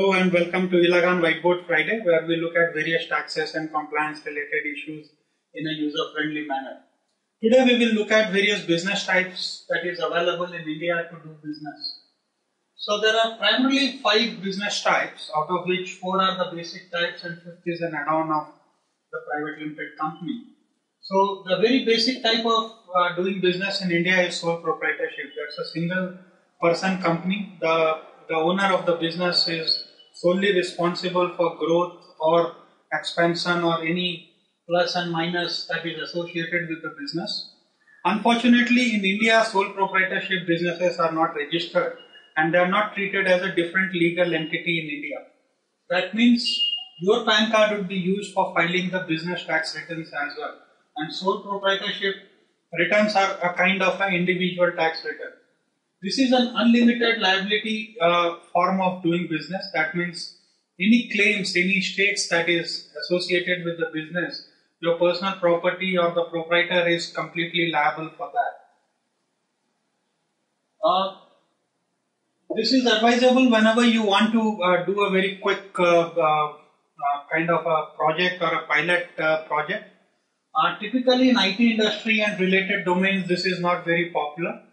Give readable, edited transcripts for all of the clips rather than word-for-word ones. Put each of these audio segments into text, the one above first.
Hello and welcome to Ilagan Whiteboard Friday, where we look at various taxes and compliance related issues in a user-friendly manner. Today we will look at various business types that is available in India to do business. So there are primarily 5 business types, out of which 4 are the basic types and 5th is an add-on of the private limited company. So the very basic type of doing business in India is sole proprietorship. That's a single person company. The owner of the business is solely responsible for growth or expansion or any plus and minus that is associated with the business. Unfortunately, in India, sole proprietorship businesses are not registered and they are not treated as a different legal entity in India. That means your PAN card would be used for filing the business tax returns as well. And sole proprietorship returns are a kind of an individual tax return. This is an unlimited liability form of doing business. That means any claims, any stakes that is associated with the business, your personal property or the proprietor is completely liable for that. This is advisable whenever you want to do a very quick kind of a project or a pilot project. Typically in IT industry and related domains, this is not very popular.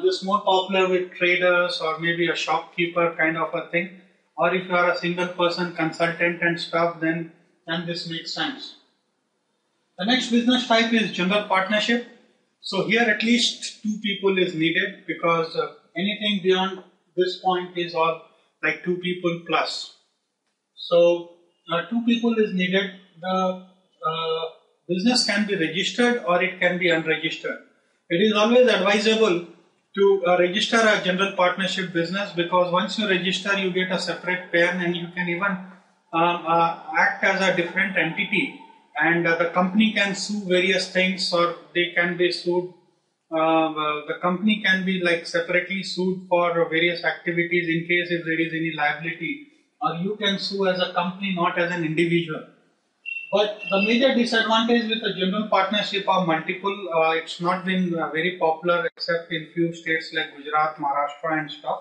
This is more popular with traders or maybe a shopkeeper kind of a thing. Or if you are a single person consultant and stuff, then this makes sense. The next business type is general partnership. So here at least 2 people is needed because anything beyond this point is all like 2 people plus. So 2 people is needed. The business can be registered or it can be unregistered. It is always advisable to register a general partnership business because once you register, you get a separate PAN and you can even act as a different entity, and the company can sue various things or they can be sued. The company can be like separately sued for various activities in case if there is any liability, or you can sue as a company, not as an individual. But the major disadvantage with the general partnership are multiple. It's not been very popular except in few states like Gujarat, Maharashtra and stuff.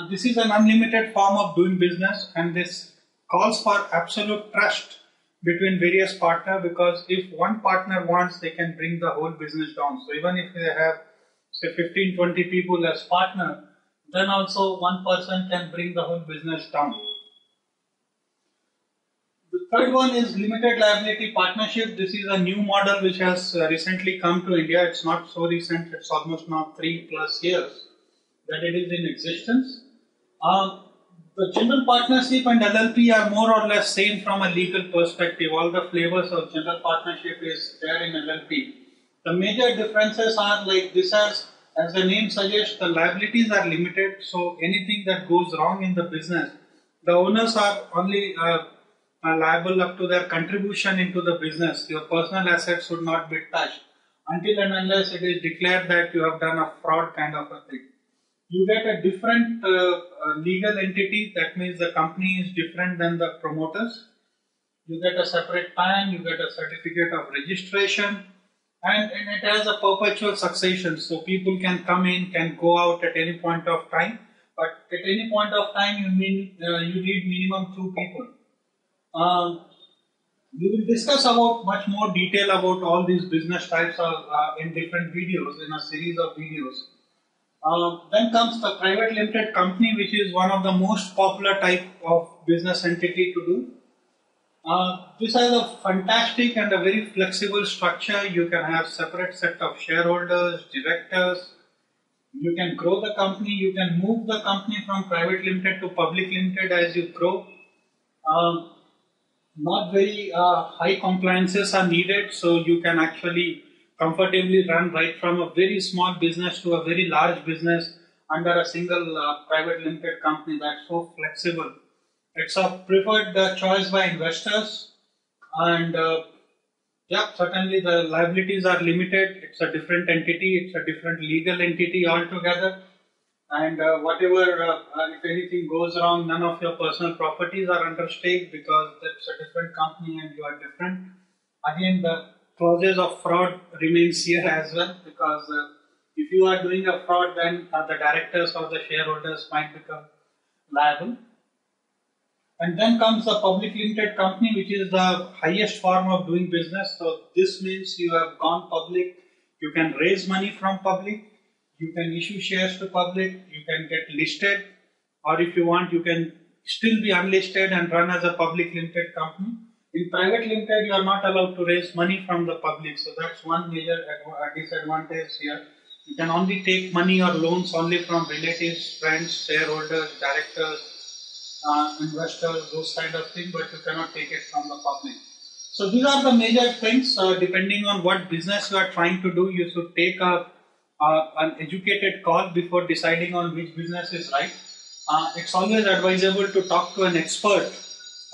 This is an unlimited form of doing business and this calls for absolute trust between various partners, because if one partner wants, they can bring the whole business down. So even if they have say 15-20 people as partner, then also one person can bring the whole business down. The third one is limited liability partnership. This is a new model which has recently come to India. It's not so recent, it's almost now 3+ years that it is in existence. The general partnership and LLP are more or less same from a legal perspective. All the flavors of general partnership is there in LLP. The major differences are like this: as the name suggests, the liabilities are limited. So anything that goes wrong in the business, the owners are only are liable up to their contribution into the business. Your personal assets should not be touched until and unless it is declared that you have done a fraud kind of a thing. You get a different legal entity. That means the company is different than the promoters. You get a separate PAN, you get a certificate of registration, and it has a perpetual succession. So people can come in, can go out at any point of time. But at any point of time, you need minimum 2 people. We will discuss about much more detail about all these business types in different videos, in a series of videos. Then comes the private limited company, which is one of the most popular type of business entity to do. This has a fantastic and a very flexible structure. You can have separate set of shareholders, directors. You can grow the company. You can move the company from private limited to public limited as you grow. Not very high compliances are needed, so you can actually comfortably run right from a very small business to a very large business under a single private limited company. That's so flexible. It's a preferred choice by investors, and yeah, certainly the liabilities are limited. It's a different entity, it's a different legal entity altogether. And whatever, if anything goes wrong, none of your personal properties are under stake because that's a different company and you are different. Again, the clauses of fraud remains here as well, because if you are doing a fraud, then the directors or the shareholders might become liable. And then comes the public limited company, which is the highest form of doing business. So this means you have gone public, you can raise money from public, you can issue shares to public, you can get listed, or if you want, you can still be unlisted and run as a public limited company. In private limited, you are not allowed to raise money from the public. So that's one major disadvantage here. You can only take money or loans only from relatives, friends, shareholders, directors, investors, those kind of things, but you cannot take it from the public. So these are the major things. Depending on what business you are trying to do, you should take an educated call before deciding on which business is right. It's always advisable to talk to an expert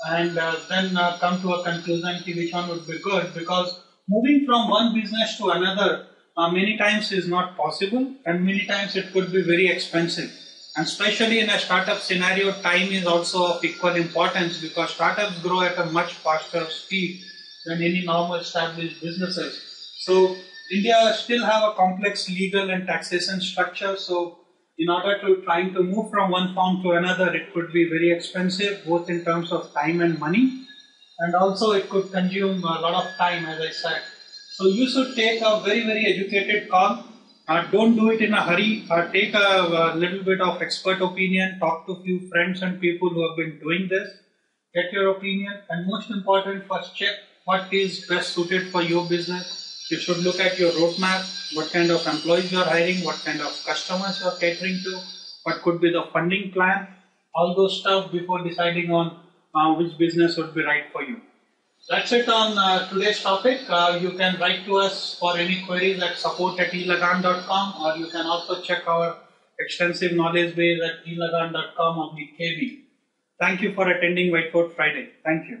and then come to a conclusion which one would be good, because moving from one business to another many times is not possible, and many times it could be very expensive. And especially in a startup scenario, time is also of equal importance, because startups grow at a much faster speed than any normal established businesses. So India still have a complex legal and taxation structure. So in order to trying to move from one firm to another, it could be very expensive, both in terms of time and money, and also it could consume a lot of time, as I said. So you should take a very educated call. Don't do it in a hurry. Take a little bit of expert opinion, talk to a few friends and people who have been doing this, get your opinion, and most important, first check what is best suited for your business. You should look at your roadmap, what kind of employees you are hiring, what kind of customers you are catering to, what could be the funding plan, all those stuff before deciding on which business would be right for you. That's it on today's topic. You can write to us for any queries at support@ilagan.com, or you can also check our extensive knowledge base at ilagan.com/KV. Thank you for attending Whiteboard Friday. Thank you.